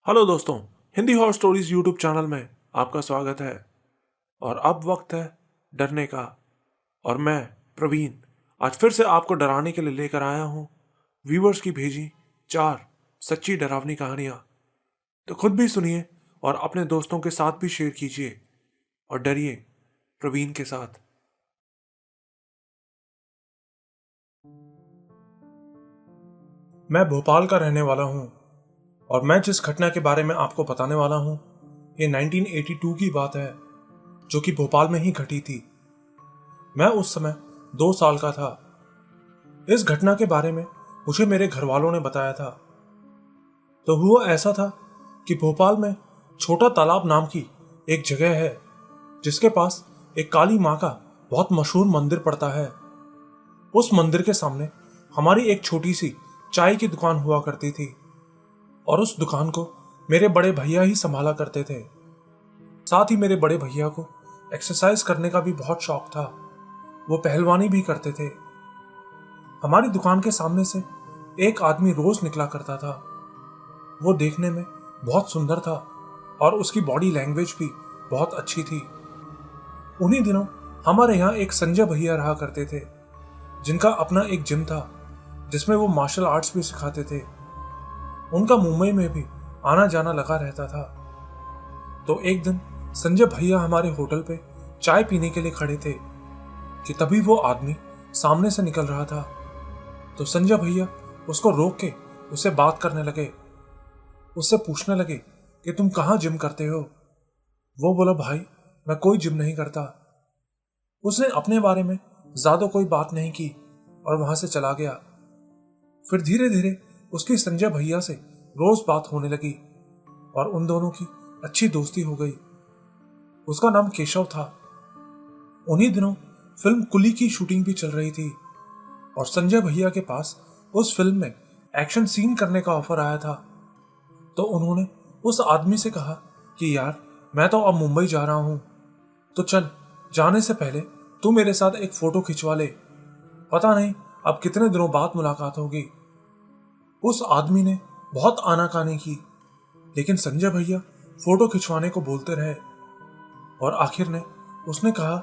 Hello दोस्तों, Hindi horror stories YouTube channel में आपका स्वागत है। और अब वक्त है डरने का। और मैं प्रवीण आज फिर से आपको डराने के लिए लेकर आया हूँ व्यूवर्स की भेजी 4 सच्ची डरावनी कहानियाँ। तो खुद भी सुनिए और अपने दोस्तों के साथ भी शेयर कीजिए और डरिए प्रवीण के साथ। मैं भोपाल का रहने वाला हूँ और मैं जिस घटना के बारे में आपको बताने वाला हूँ ये 1982 की बात है, जो कि भोपाल में ही घटी थी। मैं उस समय 2 साल का था। इस घटना के बारे में मुझे मेरे घर वालों ने बताया था। तो हुआ ऐसा था कि भोपाल में छोटा तालाब नाम की एक जगह है, जिसके पास एक काली माँ का बहुत मशहूर मंदिर पड़ता है। उस मंदिर के सामने हमारी एक छोटी सी चाय की दुकान हुआ करती थी और उस दुकान को मेरे बड़े भैया ही संभाला करते थे। साथ ही मेरे बड़े भैया को एक्सरसाइज करने का भी बहुत शौक था। वो पहलवानी भी करते थे। हमारी दुकान के सामने से एक आदमी रोज निकला करता था। वो देखने में बहुत सुंदर था और उसकी बॉडी लैंग्वेज भी बहुत अच्छी थी। उन्हीं दिनों हमारे यहाँ एक संजय भैया रहा करते थे, जिनका अपना एक जिम था जिसमें वो मार्शल आर्ट्स भी सिखाते थे। उनका मुंबई में भी आना जाना लगा रहता था। तो एक दिन संजय भैया हमारे होटल पे चाय पीने के लिए खड़े थे कि तभी वो आदमी सामने से निकल रहा था। तो संजय भैया उसको रोक के उससे बात करने लगे। उससे पूछने लगे कि तुम कहाँ जिम करते हो। वो बोला, भाई मैं कोई जिम नहीं करता। उसने अपने बारे में ज्यादा कोई बात नहीं की और वहां से चला गया। फिर धीरे धीरे उसकी संजय भैया से रोज बात होने लगी और उन दोनों की अच्छी दोस्ती हो गई। उसका नाम केशव था। उन्हीं दिनों फिल्म कुली की शूटिंग भी चल रही थी और संजय भैया के पास उस फिल्म में एक्शन सीन करने का ऑफर आया था। तो उन्होंने उस आदमी से कहा कि यार मैं तो अब मुंबई जा रहा हूं, तो चल जाने से पहले तू मेरे साथ एक फोटो खिंचवा ले। पता नहीं अब कितने दिनों बाद मुलाकात होगी। उस आदमी ने बहुत आनाकानी की, लेकिन संजय भैया फोटो खिंचवाने को बोलते रहे और आखिर ने उसने कहा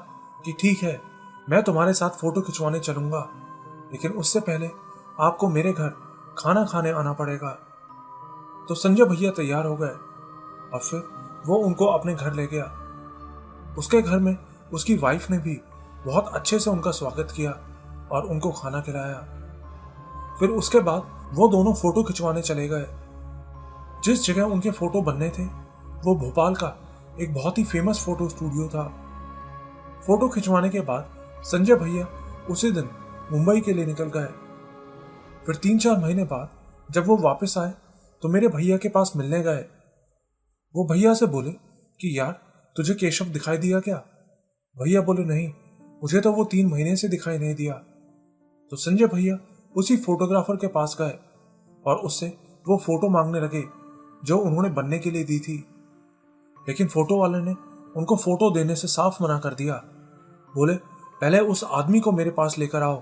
कि ठीक है, मैं तुम्हारे साथ फोटो खिंचवाने चलूंगा, लेकिन उससे पहले आपको मेरे घर खाना खाने आना पड़ेगा। तो संजय भैया तैयार हो गए और फिर वो उनको अपने घर ले गया। उसके घर में उसकी वाइफ ने भी बहुत अच्छे से उनका स्वागत किया और उनको खाना खिलाया। फिर उसके बाद वो दोनों फोटो खिंचवाने चले गए। जिस जगह उनके फोटो बनने थे वो भोपाल का एक बहुत ही फेमस फोटो स्टूडियो था। फोटो खिंचवाने के बाद संजय भैया उसी दिन मुंबई के लिए निकल गए। फिर 3-4 महीने बाद जब वो वापस आए तो मेरे भैया के पास मिलने गए। वो भैया से बोले कि यार तुझे केशव दिखाई दिया क्या। भैया बोले, नहीं, मुझे तो वो 3 महीने से दिखाई नहीं दिया। तो संजय भैया उसी फोटोग्राफर के पास गए और उससे वो फोटो मांगने लगे जो उन्होंने बनने के लिए दी थी। लेकिन फोटो वाले ने उनको फोटो देने से साफ मना कर दिया। बोले, पहले उस आदमी को मेरे पास लेकर आओ,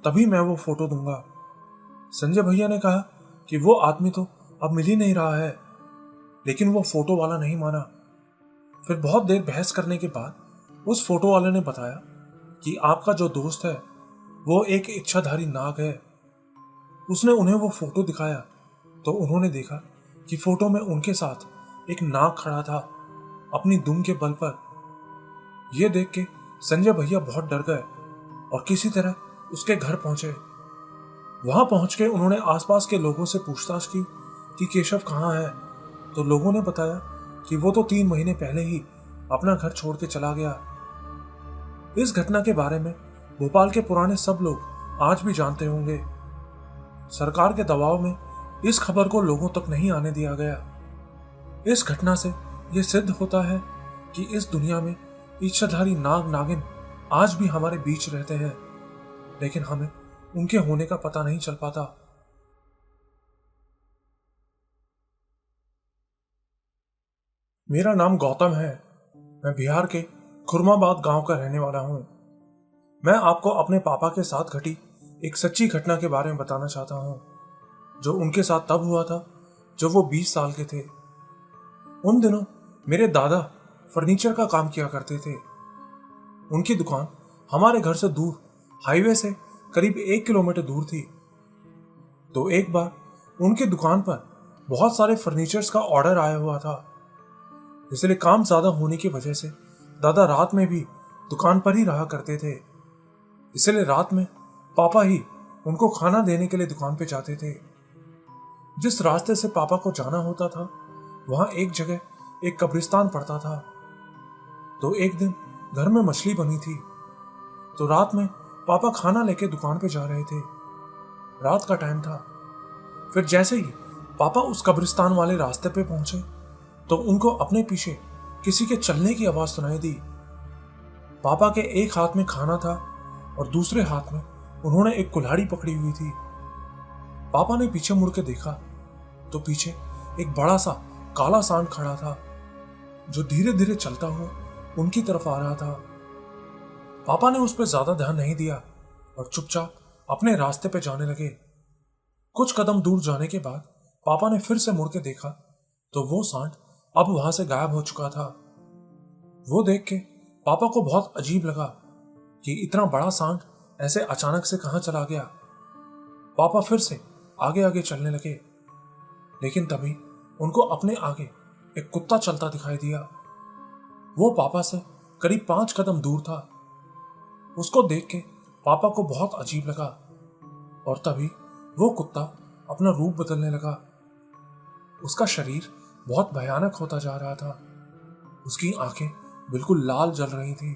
तभी मैं वो फोटो दूंगा। संजय भैया ने कहा कि वो आदमी तो अब मिल ही नहीं रहा है, लेकिन वो फोटो वाला नहीं माना। फिर बहुत देर बहस करने के बाद उस फोटो वाले ने बताया कि आपका जो दोस्त है वो एक इच्छाधारी नाग है। उसने उन्हें वो फोटो दिखाया तो उन्होंने देखा कि फोटो में उनके साथ एक नाग खड़ा था अपनी दुम के बल पर। यह देख के संजय भैया बहुत डर गए और किसी तरह उसके घर पहुंचे। वहां पहुंच के उन्होंने आसपास के लोगों से पूछताछ की कि केशव कहाँ है। तो लोगों ने बताया कि वो तो 3 महीने पहले ही अपना घर छोड़ के चला गया। इस घटना के बारे में भोपाल के पुराने सब लोग आज भी जानते होंगे। सरकार के दबाव में इस खबर को लोगों तक नहीं आने दिया गया। इस घटना से यह सिद्ध होता है कि इस दुनिया में इच्छाधारी नाग नागिन आज भी हमारे बीच रहते हैं, लेकिन हमें उनके होने का पता नहीं चल पाता। मेरा नाम गौतम है। मैं बिहार के खुरमाबाद गांव का रहने वाला हूं। मैं आपको अपने पापा के साथ घटी एक सच्ची घटना के बारे में बताना चाहता हूं, जो उनके साथ तब हुआ था जब वो 20 साल के थे। उन दिनों मेरे दादा फर्नीचर का काम किया करते थे। उनकी दुकान हमारे घर से दूर, हाईवे से करीब 1 किलोमीटर दूर थी। तो एक बार उनकी दुकान पर बहुत सारे फर्नीचर्स का ऑर्डर आया हुआ था, इसलिए काम ज्यादा होने की वजह से दादा रात में भी दुकान पर ही रहा करते थे। इसलिए रात में पापा ही उनको खाना देने के लिए दुकान पे जाते थे। जिस रास्ते से पापा को जाना होता था वहां एक जगह एक कब्रिस्तान पड़ता था। तो एक दिन घर में मछली बनी थी, तो रात में पापा खाना लेके दुकान पे जा रहे थे। रात का टाइम था। फिर जैसे ही पापा उस कब्रिस्तान वाले रास्ते पे पहुंचे तो उनको अपने पीछे किसी के चलने की आवाज सुनाई दी। पापा के एक हाथ में खाना था और दूसरे हाथ में उन्होंने एक कुल्हाड़ी पकड़ी हुई थी। पापा ने पीछे मुड़ के देखा तो पीछे एक बड़ा सा काला सांड खड़ा था, जो धीरे धीरे चलता हुआ उनकी तरफ आ रहा था। पापा ने उस पर ज्यादा ध्यान नहीं दिया और चुपचाप अपने रास्ते पे जाने लगे। कुछ कदम दूर जाने के बाद पापा ने फिर से मुड़ के देखा तो वो सांड अब वहां से गायब हो चुका था। वो देख के पापा को बहुत अजीब लगा कि इतना बड़ा सांड ऐसे अचानक से कहां चला गया। पापा फिर से आगे आगे चलने लगे, लेकिन तभी उनको अपने आगे एक कुत्ता चलता दिखाई दिया। वो पापा से करीब 5 कदम दूर था। उसको देख के पापा को बहुत अजीब लगा और तभी वो कुत्ता अपना रूप बदलने लगा। उसका शरीर बहुत भयानक होता जा रहा था। उसकी आंखें बिल्कुल लाल जल रही थी।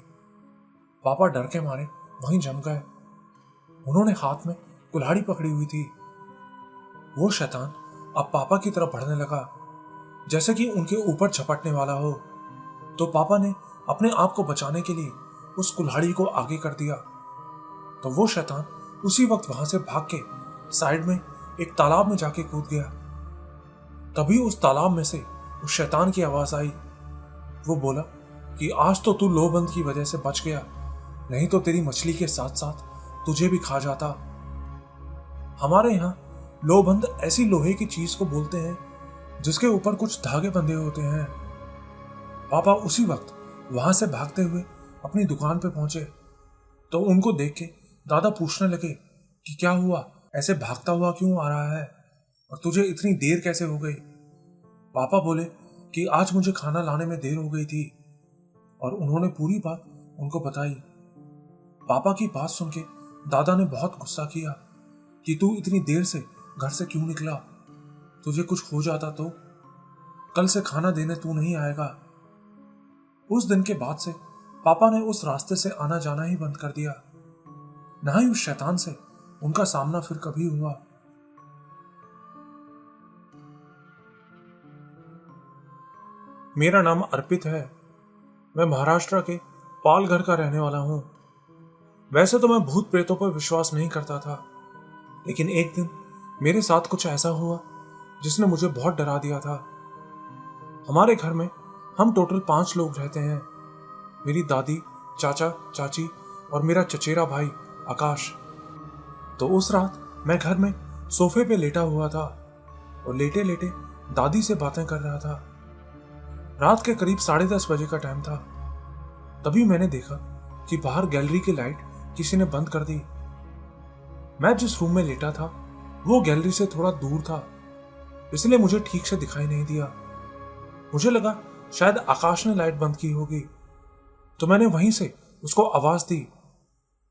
पापा डर के मारे वहीं जम गए। उन्होंने हाथ में कुल्हाड़ी पकड़ी हुई थी। वो शैतान अब पापा की तरफ बढ़ने लगा, जैसे कि उनके ऊपर झपटने वाला हो। तो पापा ने अपने आप को बचाने के लिए उस कुल्हाड़ी को आगे कर दिया। तो वो शैतान उसी वक्त वहां से भाग के साइड में एक तालाब में जाके कूद गया। तभी उस तालाब में से उस शैतान की आवाज आई। वो बोला कि आज तो तू लोहबंद की वजह से बच गया, नहीं तो तेरी मछली के साथ साथ तुझे भी खा जाता। हमारे यहाँ लोहबंद ऐसी लोहे की चीज को बोलते हैं जिसके ऊपर कुछ धागे बंधे होते हैं। पापा उसी वक्त वहां से भागते हुए अपनी दुकान पे पहुंचे तो उनको देख के दादा पूछने लगे कि क्या हुआ, ऐसे भागता हुआ क्यों आ रहा है और तुझे इतनी देर कैसे हो गई। पापा बोले कि आज मुझे खाना लाने में देर हो गई थी और उन्होंने पूरी बात उनको बताई। पापा की बात सुन के दादा ने बहुत गुस्सा किया कि तू इतनी देर से घर से क्यों निकला, तुझे कुछ हो जाता तो कल से खाना देने तू नहीं आएगा। उस दिन के बाद से पापा ने उस रास्ते से आना जाना ही बंद कर दिया। ना ही उस शैतान से उनका सामना फिर कभी हुआ। मेरा नाम अर्पित है। मैं महाराष्ट्र के पालघर का रहने वाला हूं। वैसे तो मैं भूत प्रेतों पर विश्वास नहीं करता था, लेकिन एक दिन मेरे साथ कुछ ऐसा हुआ जिसने मुझे बहुत डरा दिया था। हमारे घर में हम टोटल 5 लोग रहते हैं। मेरी दादी, चाचा, चाची और मेरा चचेरा भाई आकाश। तो उस रात मैं घर में सोफे पे लेटा हुआ था और लेटे लेटे दादी से बातें कर रहा था। रात के करीब 10:30 बजे का टाइम था। तभी मैंने देखा कि बाहर गैलरी की लाइट किसी ने बंद कर दी। मैं जिस रूम में लेटा था वो गैलरी से थोड़ा दूर था, इसलिए मुझे ठीक से दिखाई नहीं दिया। मुझे लगा शायद आकाश ने लाइट बंद की होगी, तो मैंने वहीं से उसको आवाज दी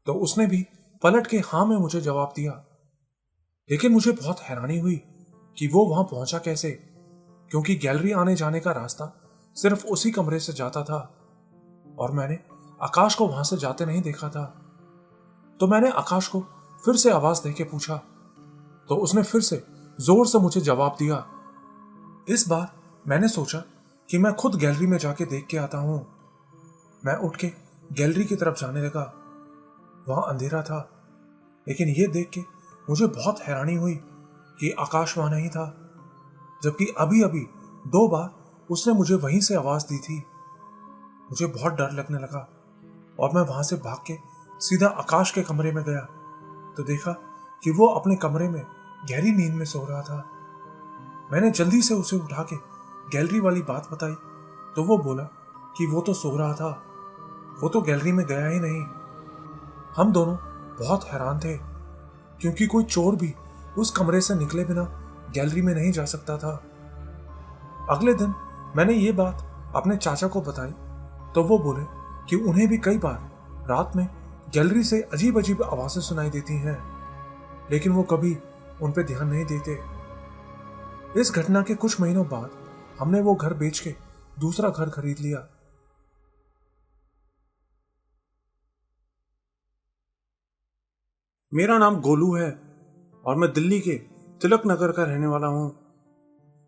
तो उसने भी पलट के हाँ में मुझे जवाब दिया। लेकिन मुझे बहुत हैरानी हुई कि वो वहां पहुंचा कैसे, क्योंकि गैलरी आने जाने का रास्ता सिर्फ उसी कमरे से जाता था और मैंने आकाश को वहां से जाते नहीं देखा था। तो मैंने आकाश को फिर से आवाज देके पूछा तो उसने फिर से जोर से मुझे जवाब दिया। इस बार मैंने सोचा कि मैं खुद गैलरी में जाके देख के आता हूं। मैं उठ के गैलरी की तरफ जाने लगा। वहां अंधेरा था, लेकिन यह देख के मुझे बहुत हैरानी हुई कि आकाश वहां नहीं था, जबकि अभी अभी 2 बार उसने मुझे वहीं से आवाज दी थी। मुझे बहुत डर लगने लगा और मैं वहां से भाग के सीधा आकाश के कमरे में गया तो देखा कि वो अपने कमरे में गहरी नींद में सो रहा था। मैंने जल्दी से उसे उठा के गैलरी वाली बात बताई तो वो बोला कि वो तो सो रहा था, वो तो गैलरी में गया ही नहीं। हम दोनों बहुत हैरान थे क्योंकि कोई चोर भी उस कमरे से निकले बिना गैलरी में नहीं जा सकता था। अगले दिन मैंने ये बात अपने चाचा को बताई तो वो बोले कि उन्हें भी कई बार रात में गैलरी से अजीब अजीब आवाजें सुनाई देती हैं, लेकिन वो कभी उन पे ध्यान नहीं देते। इस घटना के कुछ महीनों बाद हमने वो घर बेच के दूसरा घर खरीद लिया। मेरा नाम गोलू है और मैं दिल्ली के तिलक नगर का रहने वाला हूं।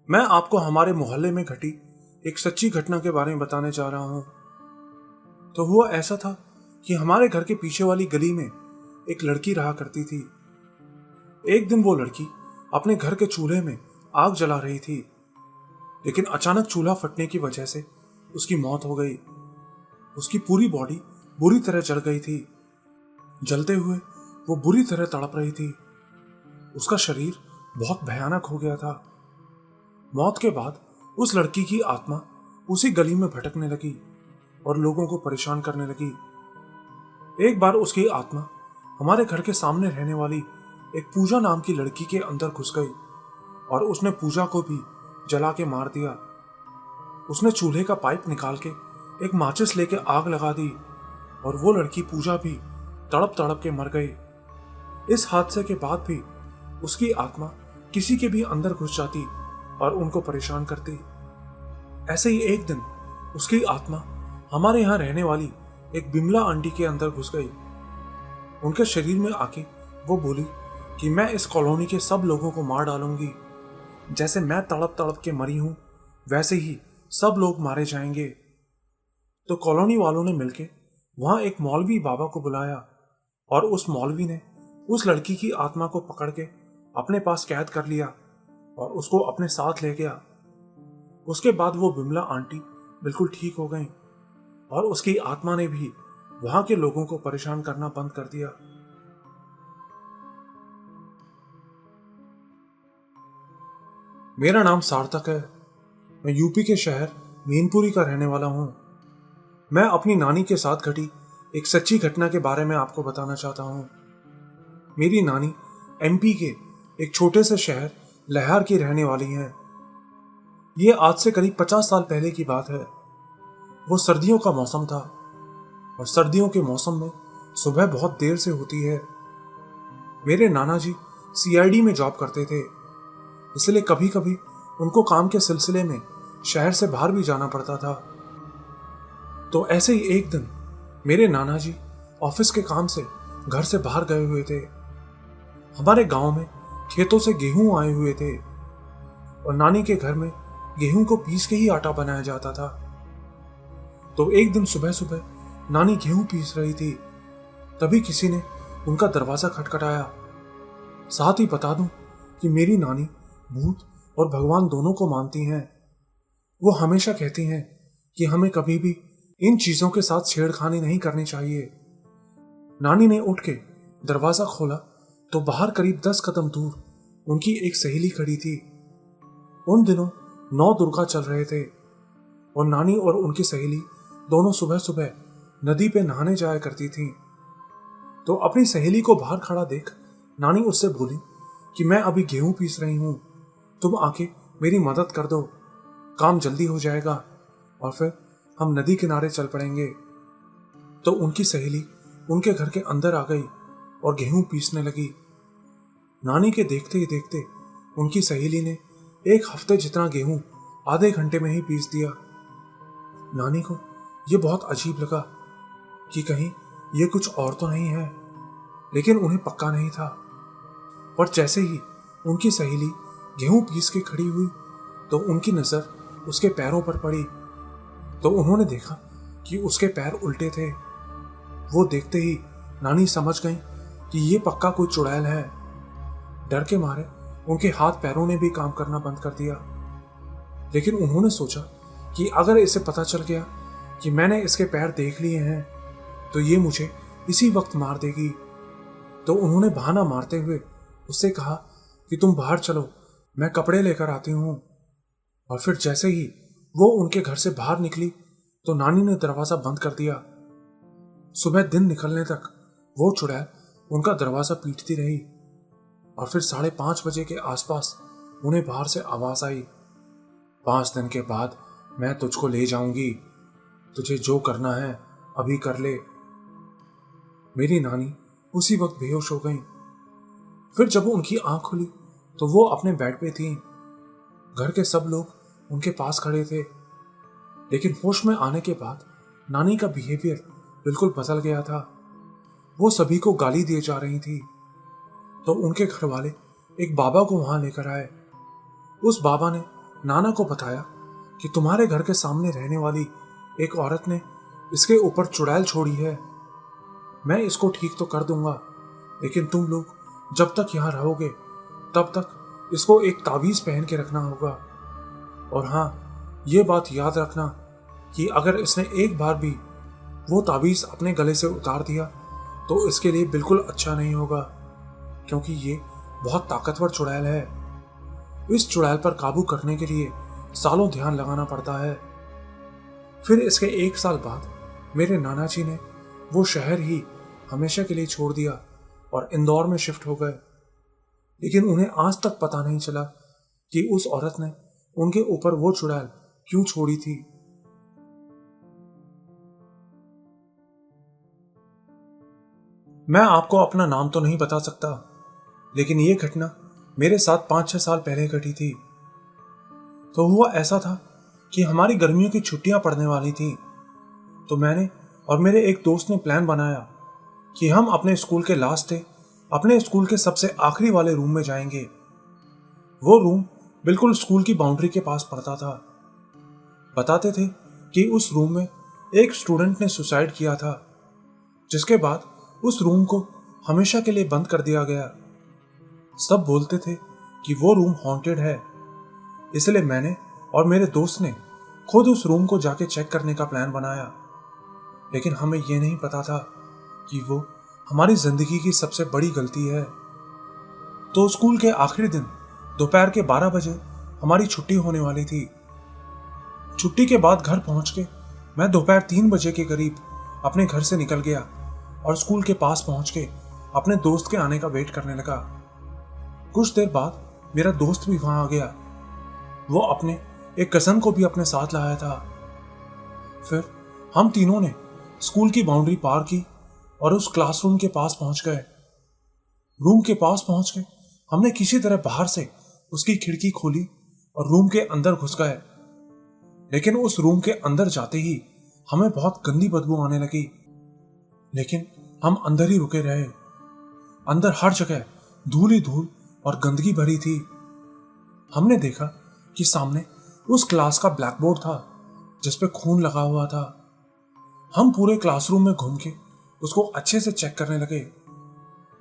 मैं आपको हमारे मोहल्ले में घटी एक सच्ची घटना के बारे में बताने जा रहा हूं। तो हुआ ऐसा था कि हमारे घर के पीछे वाली गली में एक लड़की रहा करती थी। एक दिन वो लड़की अपने घर के चूल्हे में आग जला रही थी, लेकिन अचानक चूल्हा फटने की वजह से उसकी मौत हो गई। उसकी पूरी बॉडी बुरी तरह जल गई थी। जलते हुए वो बुरी तरह तड़प रही थी। उसका शरीर बहुत भयानक हो गया था। मौत के बाद उस लड़की की आत्मा उसी गली में भटकने लगी और लोगों को परेशान करने लगी। एक बार उसकी आत्मा हमारे घर के सामने रहने वाली एक पूजा नाम की लड़की के अंदर घुस गई और उसने पूजा को भी जला के मार दिया। उसने चूल्हे का पाइप निकाल के एक माचिस लेके आग लगा दी और वो लड़की पूजा भी तड़प तड़प के मर गई। इस हादसे के बाद भी उसकी आत्मा किसी के भी अंदर घुस जाती और उनको परेशान करती। ऐसे ही एक दिन उसकी आत्मा हमारे यहाँ रहने वाली एक बिमला आंटी के अंदर घुस गई। उनके शरीर में आके वो बोली कि मैं इस कॉलोनी के सब लोगों को मार डालूंगी। जैसे मैं तड़प तड़प के मरी हूं वैसे ही सब लोग मारे जाएंगे। तो कॉलोनी वालों ने मिलके वहां एक मौलवी बाबा को बुलाया और उस मौलवी ने उस लड़की की आत्मा को पकड़ के अपने पास कैद कर लिया और उसको अपने साथ ले गया। उसके बाद वो बिमला आंटी बिल्कुल ठीक हो गई और उसकी आत्मा ने भी वहां के लोगों को परेशान करना बंद कर दिया। मेरा नाम सार्थक है। मैं यूपी के शहर मैनपुरी का रहने वाला हूं। मैं अपनी नानी के साथ घटी एक सच्ची घटना के बारे में आपको बताना चाहता हूं। मेरी नानी एमपी के एक छोटे से शहर लहार की रहने वाली हैं। ये आज से करीब 50 साल पहले की बात है। वो सर्दियों का मौसम था और सर्दियों के मौसम में सुबह बहुत देर से होती है। मेरे नाना जी सीआईडी में जॉब करते थे, इसलिए कभी कभी उनको काम के सिलसिले में शहर से बाहर भी जाना पड़ता था। तो ऐसे ही एक दिन मेरे नाना जी ऑफिस के काम से घर से बाहर गए हुए थे। हमारे गांव में खेतों से गेहूं आए हुए थे और नानी के घर में गेहूं को पीस के ही आटा बनाया जाता था। तो एक दिन सुबह सुबह नानी गेहूं पीस रही थी, तभी किसी ने उनका दरवाजा खटखटाया। साथ ही बता दूं कि मेरी नानी भूत और भगवान दोनों को मानती हैं। वो हमेशा कहती हैं कि हमें कभी भी इन चीजों के साथ छेड़खानी नहीं करनी चाहिए। नानी ने उठ के दरवाजा खोला तो बाहर करीब 10 कदम दूर उनकी एक सहेली खड़ी थी। उन दिनों 9 दुर्गा चल रहे थे और नानी और उनकी सहेली दोनों सुबह सुबह नदी पे नहाने जाया करती थीं। तो अपनी सहेली को बाहर खड़ा देख नानी उससे बोली कि मैं अभी गेहूं पीस रही हूं, तुम आके मेरी मदद कर दो, काम जल्दी हो जाएगा और फिर हम नदी किनारे चल पड़ेंगे। तो उनकी सहेली उनके घर के अंदर आ गई और गेहूं पीसने लगी। नानी के देखते ही देखते उनकी सहेली ने 1 हफ्ते जितना गेहूं आधे घंटे में ही पीस दिया। नानी को यह बहुत अजीब लगा कि कहीं ये कुछ और तो नहीं है, लेकिन उन्हें पक्का नहीं था। पर जैसे ही उनकी सहेली गेहूं पीस के खड़ी हुई तो उनकी नजर उसके पैरों पर पड़ी। तो उन्होंने देखा कि उसके पैर उल्टे थे। वो देखते ही नानी समझ गई कि ये पक्का कोई चुड़ैल है। डर के मारे उनके हाथ पैरों ने भी काम करना बंद कर दिया। लेकिन उन्होंने सोचा कि अगर इसे पता चल गया कि मैंने इसके पैर देख लिए हैं तो ये मुझे इसी वक्त मार देगी। तो उन्होंने बहाना मारते हुए उससे कहा कि तुम बाहर चलो, मैं कपड़े लेकर आती हूँ। और फिर जैसे ही वो उनके घर से बाहर निकली तो नानी ने दरवाजा बंद कर दिया। सुबह दिन निकलने तक वो चुड़ैल उनका दरवाजा पीटती रही और फिर 5:30 बजे के आसपास उन्हें बाहर से आवाज आई, 5 दिन के बाद मैं तुझको ले जाऊंगी, तुझे जो करना है अभी कर ले। मेरी नानी उसी वक्त बेहोश हो गई। फिर जब उनकी आंख खुली तो वो अपने बेड पे थी। घर के सब लोग उनके पास खड़े थे, लेकिन होश में आने के बाद नानी का बिहेवियर बिल्कुल बदल गया था। वो सभी को गाली दिए जा रही थी। तो उनके घर वाले एक बाबा को वहां लेकर आए। उस बाबा ने नाना को बताया कि तुम्हारे घर के सामने रहने वाली एक औरत ने इसके ऊपर चुड़ैल छोड़ी है। मैं इसको ठीक तो कर दूंगा, लेकिन तुम लोग जब तक यहां रहोगे तब तक इसको एक ताबीज पहन के रखना होगा। और हाँ, ये बात याद रखना कि अगर इसने एक बार भी वो ताबीज अपने गले से उतार दिया तो इसके लिए बिल्कुल अच्छा नहीं होगा, क्योंकि ये बहुत ताकतवर चुड़ैल है। इस चुड़ैल पर काबू करने के लिए सालों ध्यान लगाना पड़ता है। फिर इसके 1 साल बाद मेरे नाना जी ने वो शहर ही हमेशा के लिए छोड़ दिया और इंदौर में शिफ्ट हो गए। लेकिन उन्हें आज तक पता नहीं चला कि उस औरत ने उनके ऊपर वो चुड़ैल क्यों छोड़ी थी। मैं आपको अपना नाम तो नहीं बता सकता, लेकिन ये घटना मेरे साथ 5-6 साल पहले घटी थी। तो हुआ ऐसा था कि हमारी गर्मियों की छुट्टियां पड़ने वाली थी। तो मैंने और मेरे एक दोस्त ने प्लान बनाया कि हम अपने स्कूल के लास्ट डे अपने स्कूल के सबसे आखिरी वाले रूम में जाएंगे। वो रूम बिल्कुल स्कूल की बाउंड्री के पास पड़ता था। बताते थे कि उस रूम में एक स्टूडेंट ने सुसाइड किया था, जिसके बाद उस रूम को हमेशा के लिए बंद कर दिया गया। सब बोलते थे कि वो रूम हॉन्टेड है, इसलिए मैंने और मेरे दोस्त ने खुद उस रूम को जाके चेक करने का प्लान बनाया। लेकिन हमें यह नहीं पता था कि वो हमारी जिंदगी की सबसे बड़ी गलती है। तो स्कूल के आखिरी दिन दोपहर के 12 बजे हमारी छुट्टी होने वाली थी। छुट्टी के बाद घर पहुंच के मैं दोपहर 3 बजे के करीब अपने घर से निकल गया और स्कूल के पास पहुंच के अपने दोस्त के आने का वेट करने लगा। कुछ देर बाद मेरा दोस्त भी वहां आ गया। वो अपने एक कजन को भी अपने साथ लाया था। फिर हम तीनों ने स्कूल की बाउंड्री पार की और उस क्लासरूम के पास पहुंच गए। रूम के पास पहुंच के हमने किसी तरह बाहर से उसकी खिड़की खोली और रूम के अंदर घुस गए। लेकिन उस रूम के अंदर जाते ही हमें बहुत गंदी बदबू आने लगी। लेकिन हम अंदर ही रुके रहे। अंदर हर जगह धूल ही धूल और गंदगी भरी थी। हमने देखा कि सामने उस क्लास का ब्लैक बोर्ड था जिस पे खून लगा हुआ था। हम पूरे क्लासरूम में घूम के उसको अच्छे से चेक करने लगे।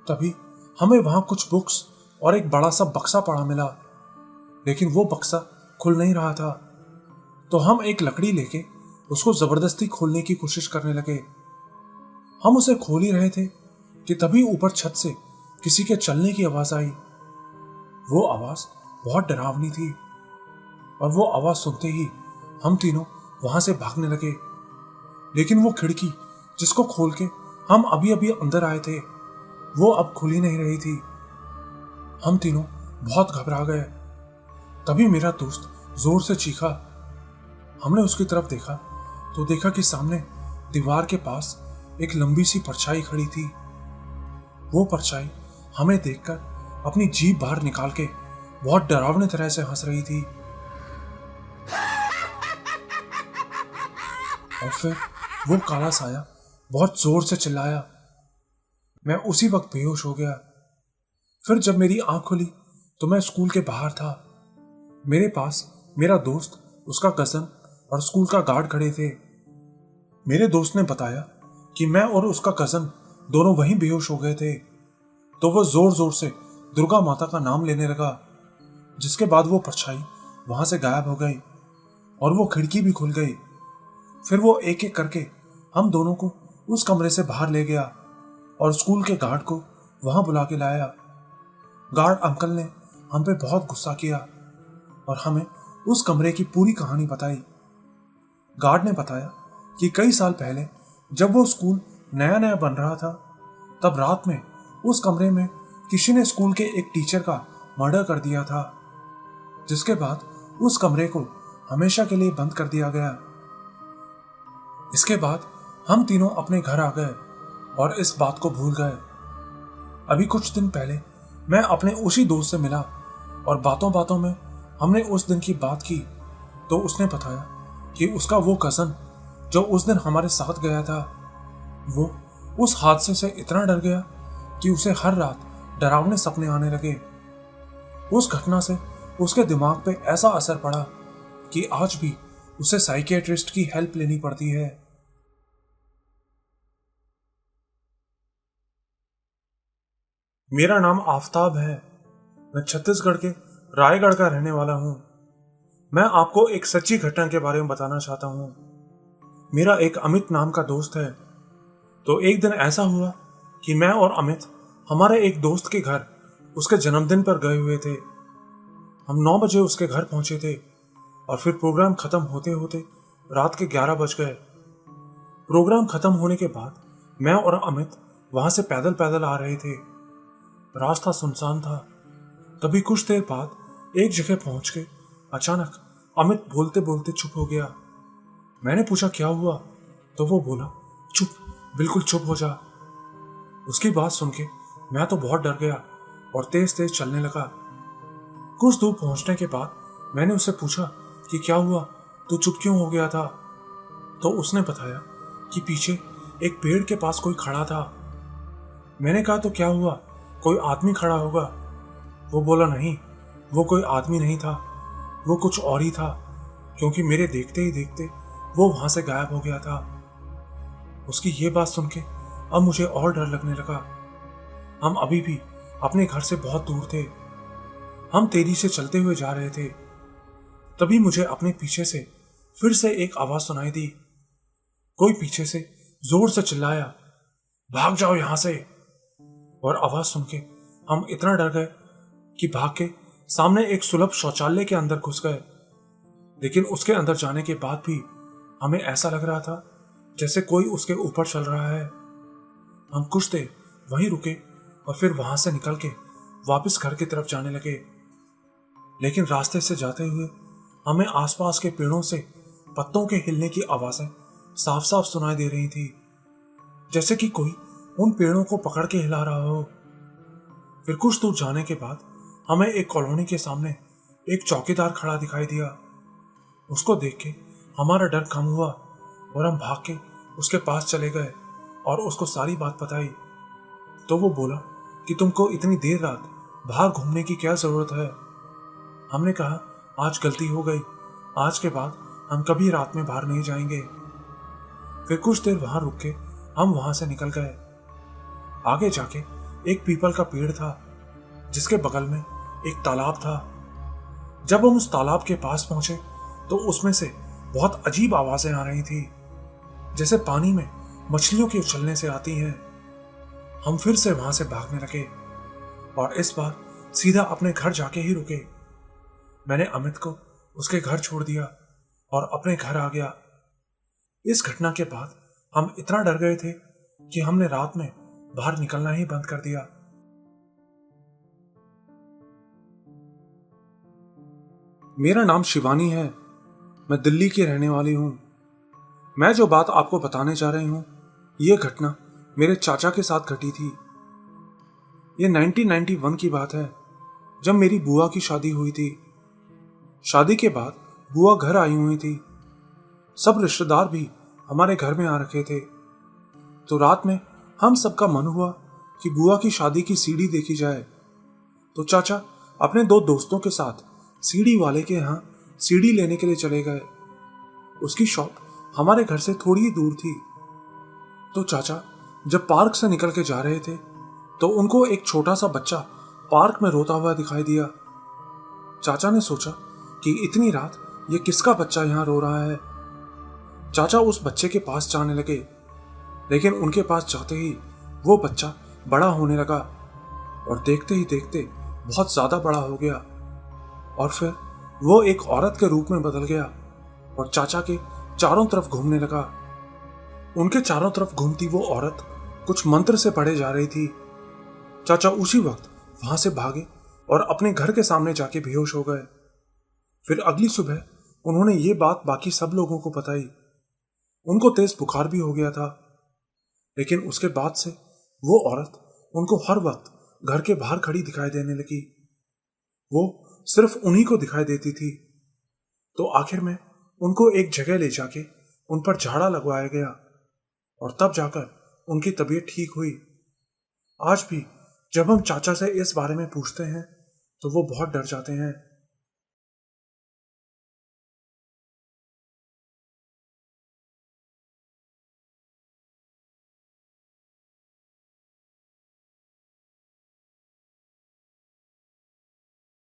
तभी हमें वहां कुछ बुक्स और एक बड़ा सा बक्सा पड़ा मिला, लेकिन वो बक्सा खुल नहीं रहा था। तो हम एक लकड़ी लेके उसको जबरदस्ती खोलने की कोशिश करने लगे। हम उसे खोल ही रहे थे कि तभी ऊपर छत से किसी के चलने की आवाज आई। वो आवाज बहुत डरावनी थी और वो आवाज सुनते ही हम तीनों वहां से भागने लगे। लेकिन वो खिड़की जिसको खोल के हम अभी अभी अंदर आए थे, वो अब खुल ही नहीं रही थी। हम तीनों बहुत घबरा गए। तभी मेरा दोस्त जोर से चीखा। हमने उसकी तरफ देखा तो देखा कि सामने दीवार के पास एक लंबी सी परछाई खड़ी थी। वो परछाई हमें देखकर अपनी जीभ बाहर निकाल के बहुत डरावने तरह से हंस रही थी। और फिर वो काला साया बहुत जोर से चिल्लाया। मैं उसी वक्त बेहोश हो गया। फिर जब मेरी आंख खुली तो मैं स्कूल के बाहर था। मेरे पास मेरा दोस्त, उसका कजन और स्कूल का गार्ड खड़े थे। मेरे दोस्त ने बताया कि मैं और उसका कजन दोनों वहीं बेहोश हो गए थे। तो वो जोर जोर से दुर्गा माता का नाम लेने लगा, जिसके बाद वो परछाई वहां से गायब हो गई और वो खिड़की भी खुल गई। फिर वो एक एक करके हम दोनों को उस कमरे से बाहर ले गया और स्कूल के गार्ड को वहां बुला के लाया। गार्ड अंकल ने हम पे बहुत गुस्सा किया और हमें उस कमरे की पूरी कहानी बताई। गार्ड ने बताया कि कई साल पहले जब वो स्कूल नया नया बन रहा था, तब रात में उस कमरे में किसी ने स्कूल के एक टीचर का मर्डर कर दिया था, जिसके बाद उस कमरे को हमेशा के लिए बंद कर दिया गया। इसके बाद हम तीनों अपने घर आ गए और इस बात को भूल गए। अभी कुछ दिन पहले मैं अपने उसी दोस्त से मिला और बातों बातों में हमने उस दिन की बात की, तो उसने बताया कि उसका वो कज़न जो उस दिन हमारे साथ गया था, वो उस हादसे से इतना डर गया कि उसे हर रात डरावने सपने आने लगे। उस घटना से उसके दिमाग पे ऐसा असर पड़ा कि आज भी उसे साइकियाट्रिस्ट की हेल्प लेनी पड़ती है। मेरा नाम आफताब है। मैं छत्तीसगढ़ के रायगढ़ का रहने वाला हूँ। मैं आपको एक सच्ची घटना के बारे में बताना चाहता हूँ। मेरा एक अमित नाम का दोस्त है। तो एक दिन ऐसा हुआ कि मैं और अमित हमारे एक दोस्त के घर उसके जन्मदिन पर गए हुए थे। हम 9 बजे उसके घर पहुंचे थे और फिर प्रोग्राम खत्म होते होते रात के 11 बज गए। प्रोग्राम खत्म होने के बाद मैं और अमित वहां से पैदल पैदल आ रहे थे। रास्ता सुनसान था। तभी कुछ देर बाद एक जगह पहुंच के अचानक अमित बोलते बोलते चुप हो गया। मैंने पूछा क्या हुआ, तो वो बोला चुप, बिल्कुल चुप हो जा। उसकी बात सुन के मैं तो बहुत डर गया और तेज तेज चलने लगा। कुछ दूर पहुंचने के बाद मैंने उससे पूछा कि क्या हुआ, तू चुप क्यों हो गया था। तो उसने बताया कि पीछे एक पेड़ के पास कोई खड़ा था। मैंने कहा तो क्या हुआ, कोई आदमी खड़ा होगा। वो बोला नहीं, वो कोई आदमी नहीं था, वो कुछ और ही था, क्योंकि मेरे देखते ही देखते वो वहां से गायब हो गया था। उसकी ये बात सुन के अब मुझे और डर लगने लगा। हम अभी भी अपने घर से बहुत दूर थे। हम तेजी से चलते हुए जा रहे थे। तभी मुझे अपने पीछे से फिर से एक आवाज सुनाई दी। कोई पीछे से जोर से चिल्लाया, भाग जाओ यहां से। और आवाज सुन के हम इतना डर गए कि भाग के सामने एक सुलभ शौचालय के अंदर घुस गए। लेकिन उसके अंदर जाने के बाद भी हमें ऐसा लग रहा था जैसे कोई उसके ऊपर चल रहा है। हम कुछ देर वहीं रुके और फिर वहां से निकल के वापस घर की तरफ जाने लगे। लेकिन रास्ते से जाते हुए हमें आसपास के पेड़ों से पत्तों के हिलने की आवाजें साफ साफ सुनाई दे रही थी, जैसे कि कोई उन पेड़ों को पकड़ के हिला रहा हो। फिर कुछ दूर जाने के बाद हमें एक कॉलोनी के सामने एक चौकीदार खड़ा दिखाई दिया। उसको देख के हमारा डर कम हुआ और हम भाग के उसके पास चले गए और उसको सारी बात बताई। तो वो बोला कि तुमको इतनी देर रात बाहर घूमने की क्या जरूरत है। हमने कहा आज गलती हो गई, आज के बाद हम कभी रात में बाहर नहीं जाएंगे। फिर कुछ देर वहां रुक के हम वहां से निकल गए। आगे जाके एक पीपल का पेड़ था, जिसके बगल में एक तालाब था। जब हम उस तालाब के पास पहुंचे तो उसमें से बहुत अजीब आवाजें आ रही थी, जैसे पानी में मछलियों के उछलने से आती हैं। हम फिर से वहां से भागने लगे और इस बार सीधा अपने घर जाके ही रुके। मैंने अमित को उसके घर छोड़ दिया और अपने घर आ गया। इस घटना के बाद हम इतना डर गए थे कि हमने रात में बाहर निकलना ही बंद कर दिया। मेरा नाम शिवानी है। मैं दिल्ली की रहने वाली हूं। मैं जो बात आपको बताने जा रही हूं, यह घटना मेरे चाचा के साथ घटी थी। यह 1991 की बात है, जब मेरी बुआ की शादी हुई थी। शादी के बाद बुआ घर आई हुई थी। सब रिश्तेदार भी हमारे घर में आ रखे थे। तो रात में हम सबका मन हुआ कि बुआ की शादी की सीढ़ी देखी जाए। तो चाचा अपने 2 दोस्तों के साथ सीढ़ी वाले के यहाँ सीढ़ी लेने के लिए चले गए। उसकी शॉप हमारे घर से थोड़ी ही दूर थी। तो चाचा जब पार्क से निकल के जा रहे थे तो उनको एक छोटा सा बच्चा पार्क में रोता हुआ दिखाई दिया। चाचा ने सोचा कि इतनी रात ये किसका बच्चा यहाँ रो रहा है। चाचा उस बच्चे के पास जाने लगे, लेकिन उनके पास जाते ही वो बच्चा बड़ा होने लगा और देखते ही देखते बहुत ज्यादा बड़ा हो गया और फिर वो एक औरत के रूप में बदल गया और चाचा के चारों तरफ घूमने लगा। उनके चारों तरफ घूमती वो औरत कुछ मंत्र से पढ़े जा रही थी। चाचा उसी वक्त वहां से भागे और अपने घर के सामने जाके बेहोश हो गए। फिर अगली सुबह उन्होंने ये बात बाकी सब लोगों को बताई। उनको तेज बुखार भी हो गया था, लेकिन उसके बाद से वो औरत उनको हर वक्त घर के बाहर खड़ी दिखाई देने लगी। वो सिर्फ उन्हीं को दिखाई देती थी। तो आखिर में उनको एक जगह ले जाके उन पर झाड़ा लगवाया गया और तब जाकर उनकी तबीयत ठीक हुई। आज भी जब हम चाचा से इस बारे में पूछते हैं तो वो बहुत डर जाते हैं।